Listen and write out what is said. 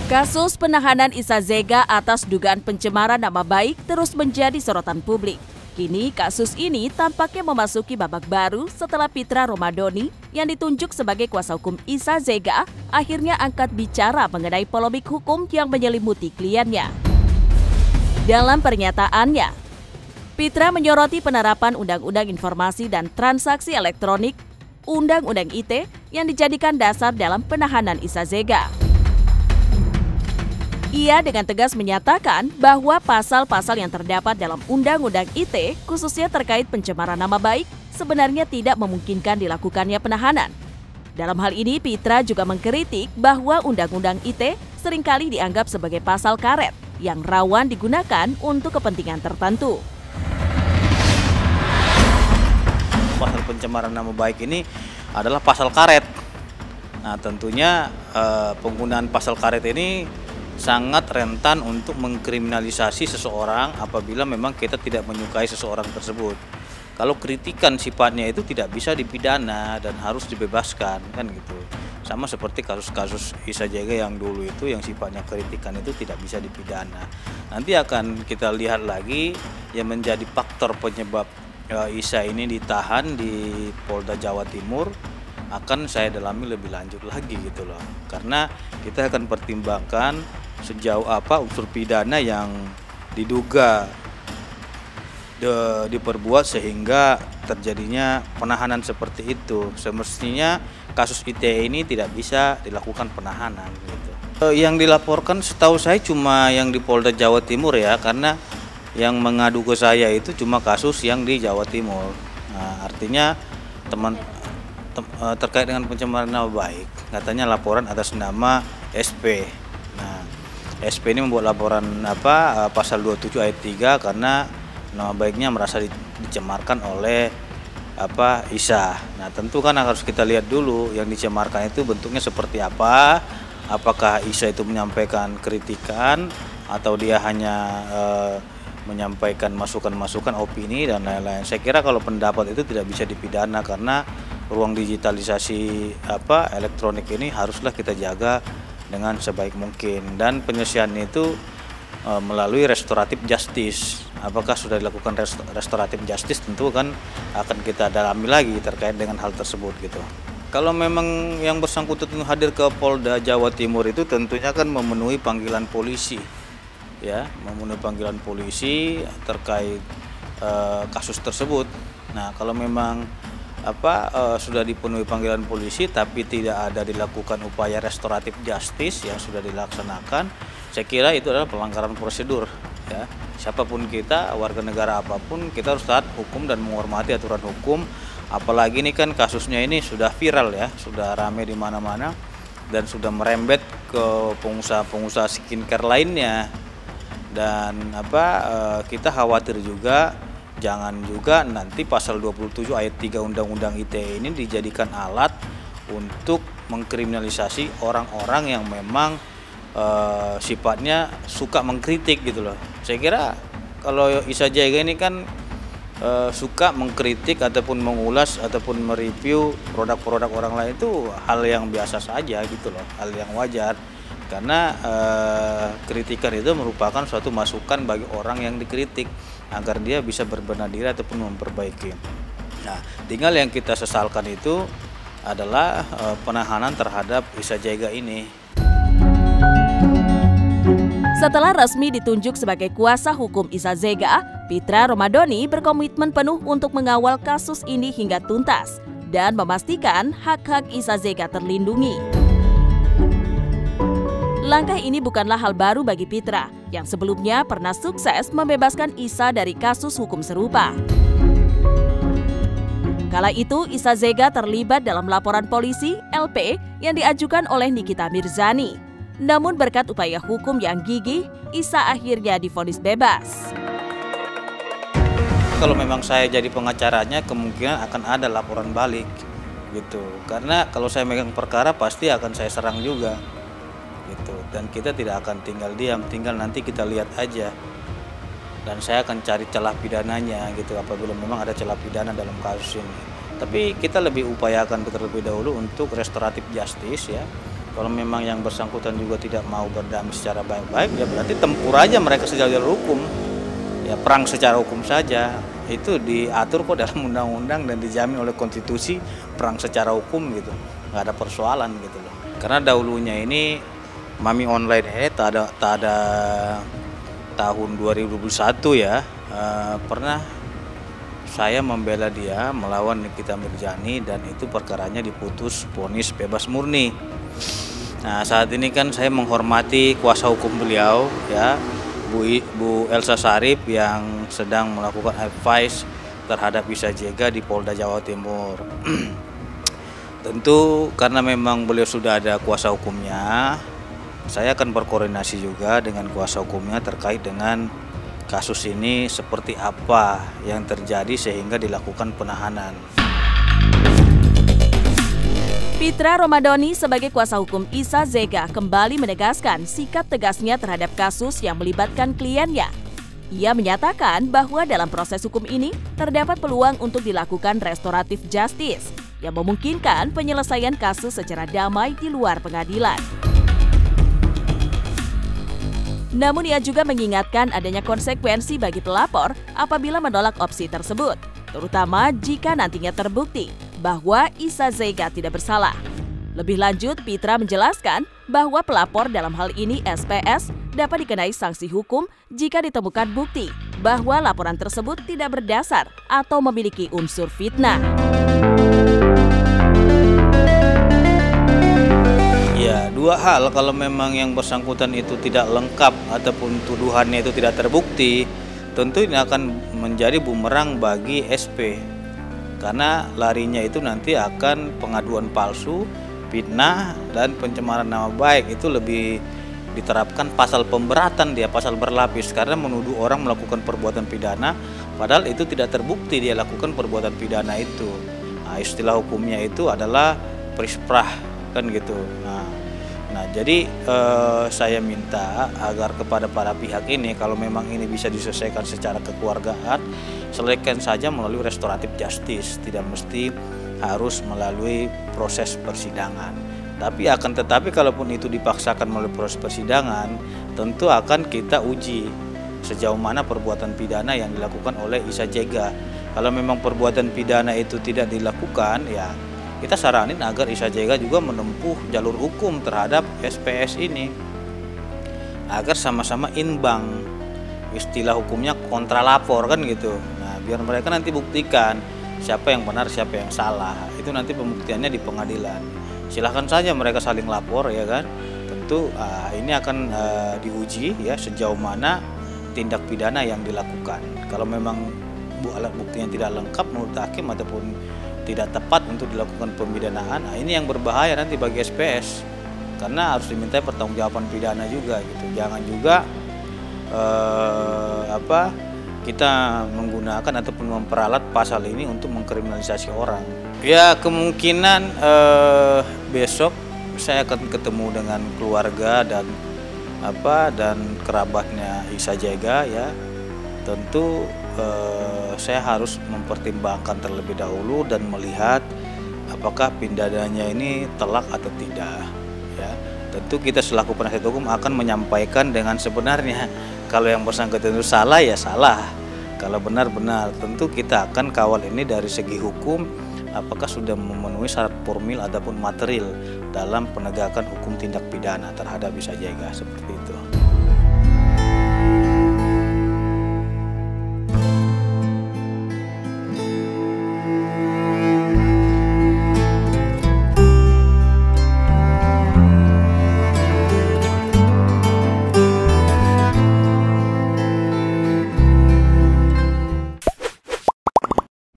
Kasus penahanan Isa Zega atas dugaan pencemaran nama baik terus menjadi sorotan publik. Kini kasus ini tampaknya memasuki babak baru setelah Pitra Romadhoni yang ditunjuk sebagai kuasa hukum Isa Zega akhirnya angkat bicara mengenai polemik hukum yang menyelimuti kliennya. Dalam pernyataannya, Pitra menyoroti penerapan Undang-Undang Informasi dan Transaksi Elektronik Undang-Undang ITE yang dijadikan dasar dalam penahanan Isa Zega. Ia dengan tegas menyatakan bahwa pasal-pasal yang terdapat dalam Undang-Undang ITE, khususnya terkait pencemaran nama baik, sebenarnya tidak memungkinkan dilakukannya penahanan. Dalam hal ini, Pitra juga mengkritik bahwa Undang-Undang ITE seringkali dianggap sebagai pasal karet yang rawan digunakan untuk kepentingan tertentu. Pasal pencemaran nama baik ini adalah pasal karet. Nah, tentunya penggunaan pasal karet ini sangat rentan untuk mengkriminalisasi seseorang apabila memang kita tidak menyukai seseorang tersebut. Kalau kritikan sifatnya itu tidak bisa dipidana dan harus dibebaskan, kan gitu. Sama seperti kasus-kasus Isa Zega yang dulu itu yang sifatnya kritikan itu tidak bisa dipidana. Nanti akan kita lihat lagi yang menjadi faktor penyebab Isa ini ditahan di Polda Jawa Timur akan saya dalami lebih lanjut lagi gitu loh. Karena kita akan pertimbangkan sejauh apa unsur pidana yang diduga diperbuat sehingga terjadinya penahanan seperti itu. Semestinya kasus ITE ini tidak bisa dilakukan penahanan gitu. Yang dilaporkan setahu saya cuma yang di Polda Jawa Timur ya, karena yang mengadu ke saya itu cuma kasus yang di Jawa Timur. Nah, artinya terkait dengan pencemaran nama baik, katanya laporan atas nama SP. Nah, SP ini membuat laporan pasal 27 ayat 3 karena nama baiknya merasa dicemarkan oleh Isa. Nah, tentu kan harus kita lihat dulu yang dicemarkan itu bentuknya seperti apa. Apakah Isa itu menyampaikan kritikan atau dia hanya menyampaikan masukan-masukan, opini dan lain-lain. Saya kira kalau pendapat itu tidak bisa dipidana karena ruang digitalisasi elektronik ini haruslah kita jaga dengan sebaik mungkin, dan penyelesaiannya itu melalui restoratif justice. Apakah sudah dilakukan restoratif justice, tentu kan akan kita dalami lagi terkait dengan hal tersebut gitu. Kalau memang yang bersangkutan hadir ke Polda Jawa Timur itu tentunya kan memenuhi panggilan polisi, ya, memenuhi panggilan polisi terkait kasus tersebut. Nah, kalau memang sudah dipenuhi panggilan polisi tapi tidak ada dilakukan upaya restoratif justice yang sudah dilaksanakan, saya kira itu adalah pelanggaran prosedur, ya. Siapapun kita, warga negara apapun, kita harus taat hukum dan menghormati aturan hukum. Apalagi ini kan kasusnya ini sudah viral ya, sudah ramai di mana-mana dan sudah merembet ke pengusaha-pengusaha skincare lainnya. Dan kita khawatir juga jangan juga nanti pasal 27 ayat 3 Undang-Undang ITE ini dijadikan alat untuk mengkriminalisasi orang-orang yang memang sifatnya suka mengkritik gitu loh. Saya kira kalau Isa Zega ini kan suka mengkritik ataupun mengulas ataupun mereview produk-produk orang lain, itu hal yang biasa saja gitu loh, hal yang wajar. Karena kritikan itu merupakan suatu masukan bagi orang yang dikritik agar dia bisa berbenah diri ataupun memperbaiki. Nah, tinggal yang kita sesalkan itu adalah penahanan terhadap Isa Zega ini. Setelah resmi ditunjuk sebagai kuasa hukum Isa Zega, Pitra Romadhoni berkomitmen penuh untuk mengawal kasus ini hingga tuntas dan memastikan hak-hak Isa Zega terlindungi. Langkah ini bukanlah hal baru bagi Pitra, yang sebelumnya pernah sukses membebaskan Isa dari kasus hukum serupa. Kala itu, Isa Zega terlibat dalam laporan polisi LP yang diajukan oleh Nikita Mirzani. Namun berkat upaya hukum yang gigih, Isa akhirnya divonis bebas. Kalau memang saya jadi pengacaranya, kemungkinan akan ada laporan balik gitu. Karena kalau saya megang perkara pasti akan saya serang juga. Gitu. Dan kita tidak akan tinggal diam, tinggal nanti kita lihat aja dan saya akan cari celah pidananya gitu apabila memang ada celah pidana dalam kasus ini. Tapi kita lebih upayakan terlebih dahulu untuk restoratif justice ya. Kalau memang yang bersangkutan juga tidak mau berdamai secara baik-baik, ya berarti tempur aja mereka secara jalur hukum. Ya perang secara hukum saja. Itu diatur kok dalam undang-undang dan dijamin oleh konstitusi, perang secara hukum gitu. Nggak ada persoalan gitu loh. Karena dahulunya ini Mami Online tak ada tahun 2021 ya, pernah saya membela dia melawan Nikita Mirzani dan itu perkaranya diputus vonis bebas murni. Nah saat ini kan saya menghormati kuasa hukum beliau ya, Bu Elsa Sharif yang sedang melakukan advice terhadap Isa Jega di Polda Jawa Timur. Tentu karena memang beliau sudah ada kuasa hukumnya, saya akan berkoordinasi juga dengan kuasa hukumnya terkait dengan kasus ini seperti apa yang terjadi sehingga dilakukan penahanan. Pitra Romadhoni sebagai kuasa hukum Isa Zega kembali menegaskan sikap tegasnya terhadap kasus yang melibatkan kliennya. Ia menyatakan bahwa dalam proses hukum ini terdapat peluang untuk dilakukan restoratif justice yang memungkinkan penyelesaian kasus secara damai di luar pengadilan. Namun ia juga mengingatkan adanya konsekuensi bagi pelapor apabila menolak opsi tersebut, terutama jika nantinya terbukti bahwa Isa Zega tidak bersalah. Lebih lanjut, Pitra menjelaskan bahwa pelapor dalam hal ini SPS dapat dikenai sanksi hukum jika ditemukan bukti bahwa laporan tersebut tidak berdasar atau memiliki unsur fitnah. Ya, dua hal, kalau memang yang bersangkutan itu tidak lengkap ataupun tuduhannya itu tidak terbukti, tentu ini akan menjadi bumerang bagi SP. Karena larinya itu nanti akan pengaduan palsu, fitnah, dan pencemaran nama baik. Itu lebih diterapkan pasal pemberatan dia, pasal berlapis. Karena menuduh orang melakukan perbuatan pidana, padahal itu tidak terbukti dia lakukan perbuatan pidana itu. Nah, istilah hukumnya itu adalah prisprah, kan gitu. Nah jadi saya minta agar kepada para pihak ini, kalau memang ini bisa diselesaikan secara kekeluargaan, selesaikan saja melalui restoratif justice, tidak mesti harus melalui proses persidangan. Tetapi kalaupun itu dipaksakan melalui proses persidangan, tentu akan kita uji sejauh mana perbuatan pidana yang dilakukan oleh Isa Jega. Kalau memang perbuatan pidana itu tidak dilakukan, ya kita saranin agar Isa Jega juga menempuh jalur hukum terhadap SPS ini agar sama-sama imbang. Istilah hukumnya kontralapor, kan gitu. Nah, biar mereka nanti buktikan siapa yang benar, siapa yang salah. Itu nanti pembuktiannya di pengadilan. Silahkan saja mereka saling lapor, ya kan. Tentu ini akan diuji ya sejauh mana tindak pidana yang dilakukan. Kalau memang alat buktinya tidak lengkap menurut hakim ataupun tidak tepat untuk dilakukan pemidanaan, ini yang berbahaya nanti bagi SPS, karena harus dimintai pertanggungjawaban pidana juga gitu. Jangan juga kita menggunakan ataupun memperalat pasal ini untuk mengkriminalisasi orang. Ya kemungkinan besok saya akan ketemu dengan keluarga dan kerabatnya Isa Jega ya. Tentu saya harus mempertimbangkan terlebih dahulu dan melihat apakah pidananya ini telak atau tidak ya. Tentu kita selaku penasihat hukum akan menyampaikan dengan sebenarnya. Kalau yang bersangkutan itu salah ya salah, kalau benar-benar. Tentu kita akan kawal ini dari segi hukum, apakah sudah memenuhi syarat formil ataupun material dalam penegakan hukum tindak pidana terhadap Isa Jega, seperti itu.